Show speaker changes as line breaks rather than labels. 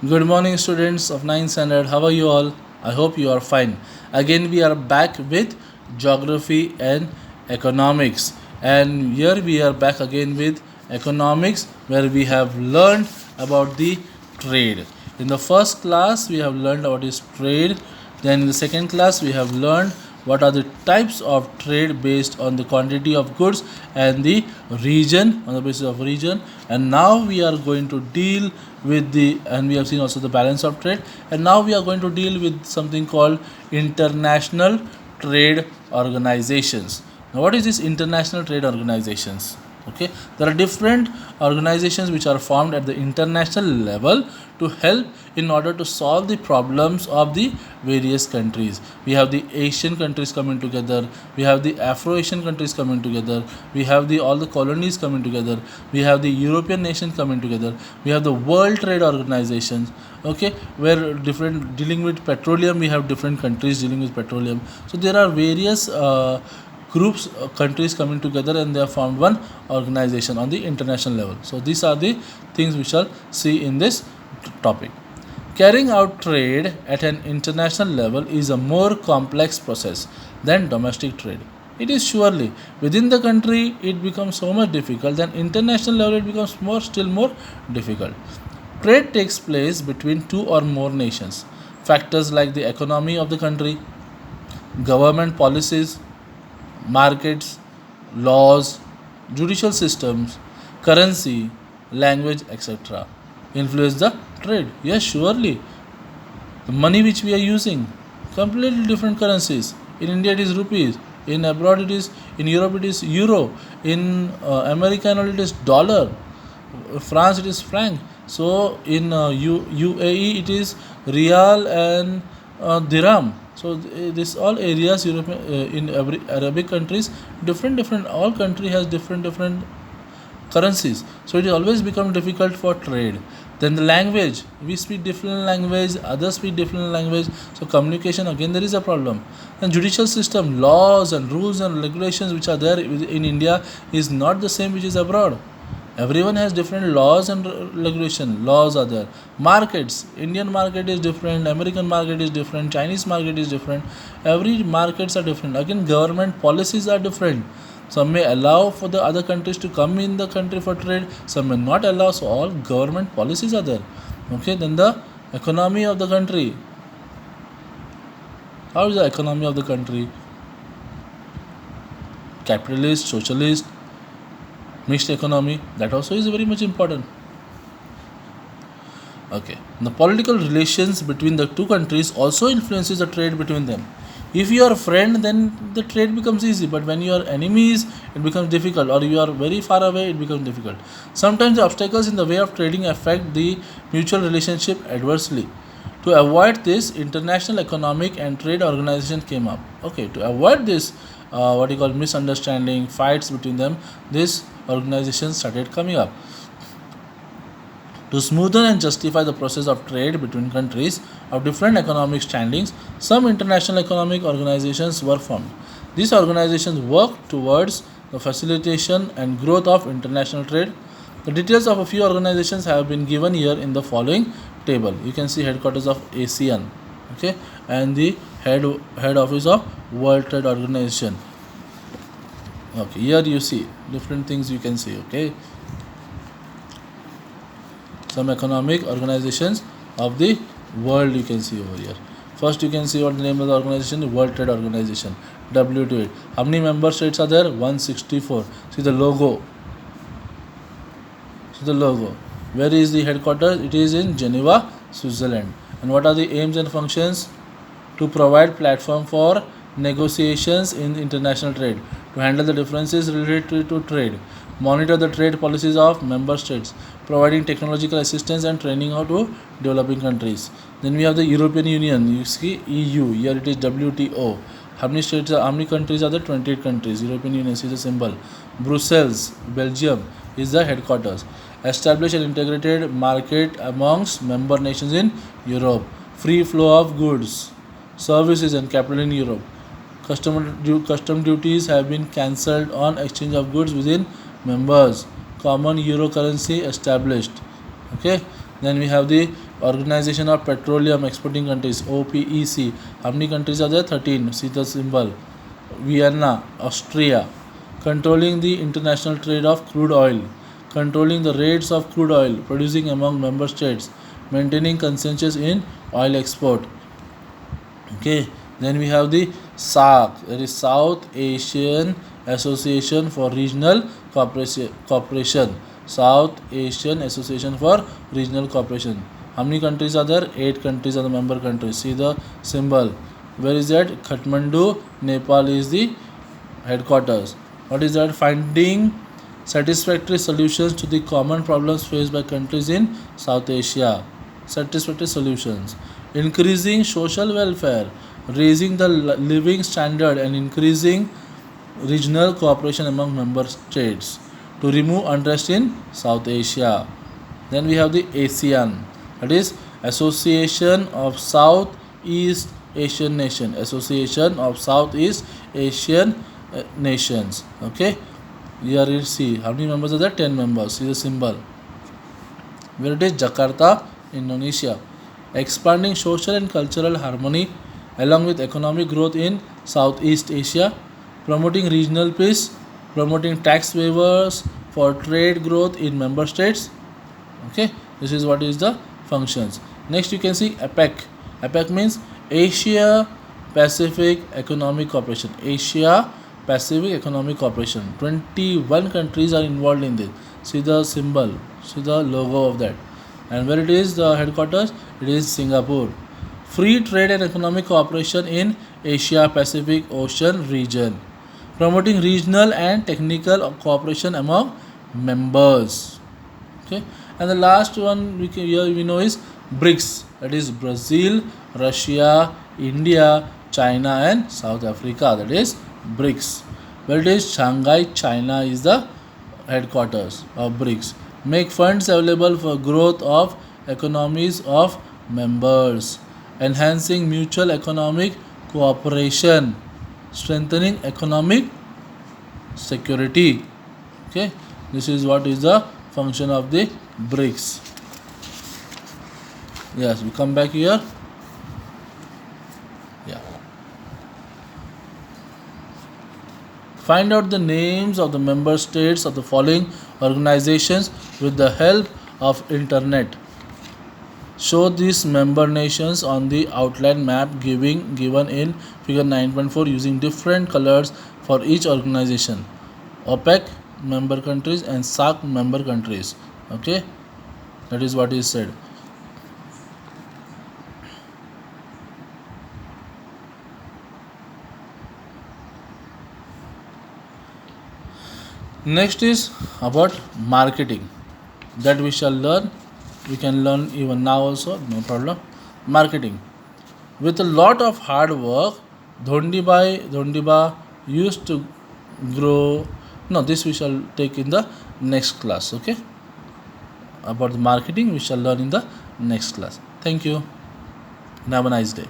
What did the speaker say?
Good morning, students of 9th standard. How are you all? I hope you are fine. Again, we are back with geography and economics. And here we are back again with economics, where we have learned about the trade. In the first class, we have learned what is trade. Then in the second class, we have learned what are the types of trade based on the quantity of goods and the region, on the basis of region. And now we are going to deal with the, and we have seen also the balance of trade, and now we are going to deal with something called international trade organizations. Now what is this international trade organizations? Okay, there are different organizations which are formed at the international level to help in order to solve the problems of the various countries. We have the Asian countries coming together, we have the Afro-Asian countries coming together, we have the all the colonies coming together, we have the European nations coming together, we have the World Trade Organizations. Okay, where different dealing with petroleum, we have different countries dealing with petroleum. So there are various groups, countries coming together, and they have formed one organization on the international level. So these are the things we shall see in this topic. Carrying out trade at an international level is a more complex process than domestic trade. It is surely within the country it becomes so much difficult, than international level it becomes still more difficult. Trade takes place between two or more nations. Factors like the economy of the country, government policies, markets, laws, judicial systems, currency, language, etc. influence the trade. Yes, surely. The money which we are using, completely different currencies. In India it is rupees. In abroad it is, in Europe it is euro. In America and all it is dollar. France it is franc. So in UAE it is real and dirham. So this all areas European, in every Arabic countries, different all country has different currencies. So it is always become difficult for trade. Then the language, we speak different language, others speak different language, so communication again there is a problem. And judicial system, laws and rules and regulations which are there in India is not the same which is abroad. Everyone has different laws and regulation. Laws are there. Markets, Indian market is different, American market is different, Chinese market is different. Every markets are different. Again, government policies are different. Some may allow for the other countries to come in the country for trade, some may not allow. So all government policies are there. Okay, then the economy of the country. How is the economy of the country? Capitalist, socialist, mixed economy, that also is very much important. Okay, the political relations between the two countries also influences the trade between them. If you are a friend, then the trade becomes easy, but when you are enemies it becomes difficult, or you are very far away it becomes difficult. Sometimes the obstacles in the way of trading affect the mutual relationship adversely. To avoid this, international economic and trade organization came up. Okay, to avoid this, what you call misunderstanding, fights between them, this organization started coming up. To smoothen and justify the process of trade between countries of different economic standings, some international economic organizations were formed. These organizations work towards the facilitation and growth of international trade. The details of a few organizations have been given here in the following table. You can see headquarters of ASEAN, okay, and the head office of World Trade Organization. Okay, here you see different things you can see. Okay, some economic organizations of the world you can see over here. First you can see what the name of the organization, the World Trade Organization, WTO. How many member states are there? 164. See the logo. See the logo. Where is the headquarters? It is in Geneva, Switzerland. And what are the aims and functions? To provide platform for negotiations in international trade, to handle the differences related to trade, monitor the trade policies of member states, providing technological assistance and training out to developing countries. Then we have the European Union. You see EU. Here it is WTO. How many states? How many countries are there? 28 countries. European Union. See the symbol. Brussels, Belgium is the headquarters. Establish an integrated market amongst member nations in Europe. Free flow of goods, services and capital in Europe. Custom duties have been cancelled on exchange of goods within members. Common euro currency established. Okay, then we have the Organization of Petroleum Exporting Countries, OPEC. How many countries are there? 13. See the symbol. Vienna, Austria. Controlling the international trade of crude oil. Controlling the rates of crude oil producing among member states. Maintaining consensus in oil export. Okay, then we have the SAARC, that is South Asian Association for Regional Cooperation. South Asian Association for Regional Cooperation. How many countries are there? 8 countries are the member countries. See the symbol. Where is that? Kathmandu, Nepal is the headquarters. What is that? Finding satisfactory solutions to the common problems faced by countries in South Asia. Satisfactory solutions. Increasing social welfare, raising the living standard, and increasing regional cooperation among member states to remove unrest in South Asia. Then we have the ASEAN, that is Association of Southeast Asian Nation. Association of Southeast Asian Nations. Okay, here you see how many members are there? 10 members. See the symbol. Where it is? Jakarta, Indonesia. Expanding social and cultural harmony along with economic growth in Southeast Asia, promoting regional peace, promoting tax waivers for trade growth in member states. Okay, this is what is the functions. Next you can see APEC. APEC means Asia Pacific Economic Cooperation. Asia Pacific Economic Cooperation. 21 countries are involved in this. See the symbol, see the logo of that. And where it is, the headquarters? It is Singapore. Free trade and economic cooperation in Asia Pacific Ocean region, promoting regional and technical cooperation among members. Okay, and the last one we know is BRICS, that is Brazil, Russia, India, China and South Africa, that is BRICS. Where it is? Shanghai, China is the headquarters of BRICS. Make funds available for growth of economies of members, enhancing mutual economic cooperation, strengthening economic security. Okay, this is what is the function of the BRICS. Yes, we come back here. Yeah. Find out the names of the member states of the following organizations with the help of internet. Show these member nations on the outline map given in figure 9.4 using different colors for each organization. OPEC member countries and SAARC member countries. Okay, that is what is said. Next is about marketing, that we shall learn. We can learn even now also, no problem. Marketing. With a lot of hard work, Dhondiba used to grow. No, this we shall take in the next class. Okay, about the marketing we shall learn in the next class. Thank you and have a nice day.